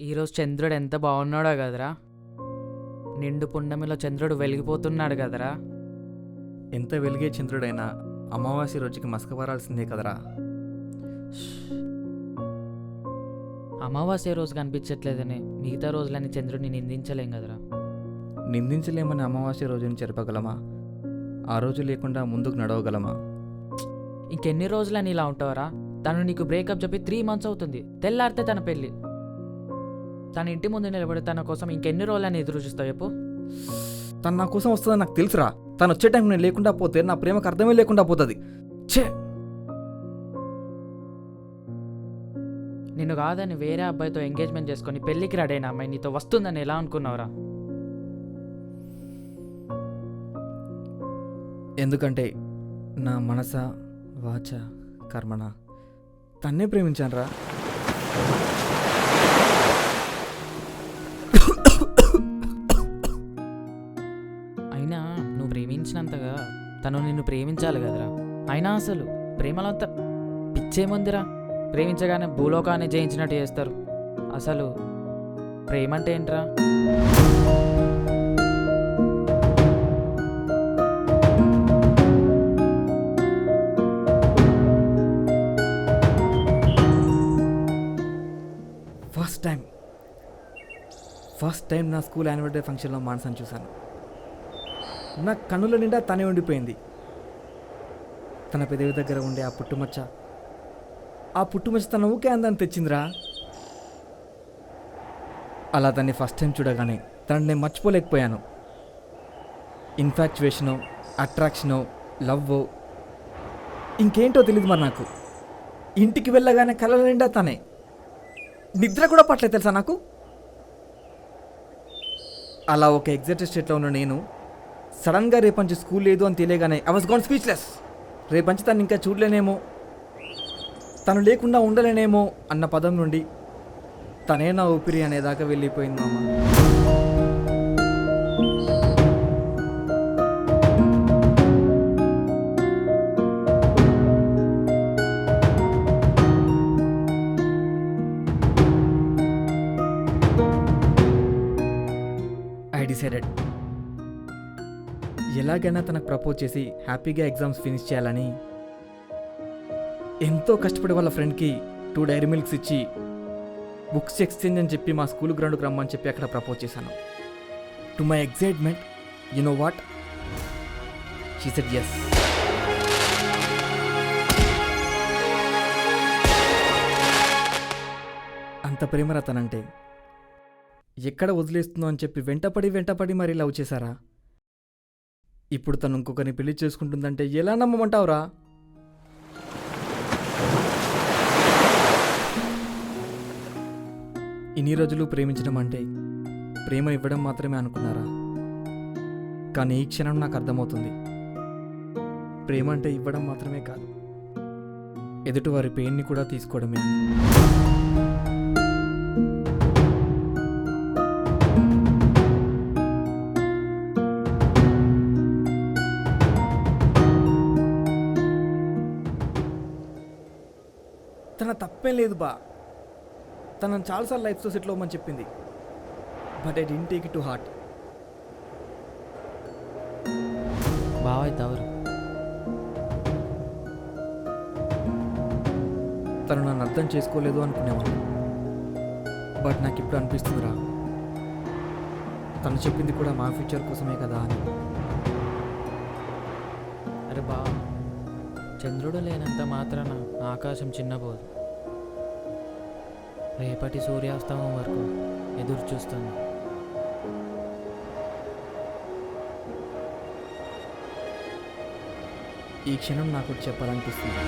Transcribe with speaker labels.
Speaker 1: ఈరోజు చంద్రుడు ఎంత బాగున్నాడో కదరా. నిండు పున్నమిలో చంద్రుడు వెలిగిపోతున్నాడు కదరా.
Speaker 2: ఎంత వెలిగే చంద్రుడైనా అమావాస్య రోజుకి మసకపరాల్సిందే కదరా.
Speaker 1: అమావాస్య రోజు కనిపించట్లేదని మిగతా రోజులని చంద్రుడిని నిందించలేం కదరా.
Speaker 2: నిందించలేమని అమావాస్య రోజుని చెరపగలమా? ఆ రోజు లేకుండా ముందుకు నడవగలమా?
Speaker 1: ఇంకెన్ని రోజులని ఇలా ఉంటావరా? తను నీకు బ్రేకప్ చెప్పి 3 months అవుతుంది. తెల్లారితే తన పెళ్ళి. తన ఇంటి ముందు నిలబడి తన కోసం ఇంకెన్ని రోజులని ఎదురు చూస్తావు చెప్పు.
Speaker 2: తను నా కోసం వస్తుందని నాకు తెలుసురా. తను వచ్చే టైం నేను లేకుండా పోతే నా ప్రేమకు అర్థమే లేకుండా పోతుంది. ఛే,
Speaker 1: నిన్ను కాదని వేరే అబ్బాయితో ఎంగేజ్మెంట్ చేసుకొని పెళ్ళికి రెడీ అయిన అమ్మాయి నీతో వస్తుందని ఎలా అనుకున్నావురా?
Speaker 2: ఎందుకంటే నా మనస వాచ కర్మణ తన్నే ప్రేమించాను రా.
Speaker 1: అయినా నువ్వు ప్రేమించినంతగా తను నిన్ను ప్రేమించాలి కదరా. అయినా అసలు ప్రేమలో అంత పిచ్చేముందిరా? ప్రేమించగానే భూలోకాన్ని జయించినట్టు చేస్తారు. అసలు ప్రేమ అంటే ఏంట్రా?
Speaker 2: ఫస్ట్ టైం నా స్కూల్ యాన్యువల్ డే ఫంక్షన్లో మానసాన్ని చూశాను. నా కన్నుల నిండా తనే ఉండిపోయింది. తన పెదవి దగ్గర ఉండే ఆ పుట్టుమచ్చ తన ఊకే అందాన్ని తెచ్చిందిరా. అలా తన్ని ఫస్ట్ టైం చూడగానే తనని నేను మర్చిపోలేకపోయాను. ఇన్ఫాక్చువేషనో, అట్రాక్షనో, లవ్వో ఇంకేంటో తెలియదు మరి నాకు. ఇంటికి వెళ్ళగానే కళ్ళ నిండా తనే. నిద్ర కూడా పట్టలేదు తెలుసా నాకు. అలా ఒక ఎగ్జైటెడ్ స్టేట్లో ఉన్న నేను సడన్గా రేపంచి స్కూల్ లేదు అని తెలియగానే ఐ వాస్ గాన్ స్పీచ్లెస్. రేపంచి తను ఇంకా చూడలేనేమో, తను లేకుండా ఉండలేనేమో అన్న పదం నుండి తనే నా ఊపిరి అనేదాకా వెళ్ళిపోయింది మామ. ఐ డిసైడెడ్ ఎలాగైనా తనకు ప్రపోజ్ చేసి హ్యాపీగా ఎగ్జామ్స్ ఫినిష్ చేయాలని ఎంతో కష్టపడి వాళ్ళ ఫ్రెండ్కి 2 డైరీ మిల్క్స్ ఇచ్చి బుక్స్ ఎక్స్చేంజ్ అని చెప్పి మా స్కూల్ గ్రౌండ్కి రమ్మని చెప్పి అక్కడ ప్రపోజ్ చేశాను. To my excitement, you know what, she said yes. అంత ప్రేమరా తనంటే. ఎక్కడ వదిలేస్తుందో అని చెప్పి వెంటపడి మరీ లవ్ చేశారా. ఇప్పుడు తను ఇంకొకరిని పెళ్లి చేసుకుంటుందంటే ఎలా నమ్మమంటావురా? ఇన్ని రోజులు ప్రేమించడం అంటే ప్రేమ ఇవ్వడం మాత్రమే అనుకున్నారా? కానీ ఈ క్షణం నాకు అర్థమవుతుంది, ప్రేమ అంటే ఇవ్వడం మాత్రమే కాదు, ఎదుటివారి పెయిన్ని కూడా తీసుకోవడమే అని. తన తప్పేం లేదు బా. తనను చాలాసార్లు లైఫ్తో సెటిల్ అవ్వమని చెప్పింది. But I didn't take it to heart.
Speaker 1: బావా తవరు.
Speaker 2: తను నన్ను అర్థం చేసుకోలేదు అనుకునేవాడు. బట్ నాకు ఇప్పుడు అనిపిస్తుందిరా, తను చెప్పింది కూడా మా ఫ్యూచర్ కోసమే కదా అని.
Speaker 1: అరే బా, చంద్రుడు లేనంత మాత్రాన ఆకాశం చిన్నపోదు. రేపటి సూర్యాస్తమం వరకు ఎదురు చూస్తుంది.
Speaker 2: ఈ క్షణం నాకు చెప్పాలనిపిస్తుంది.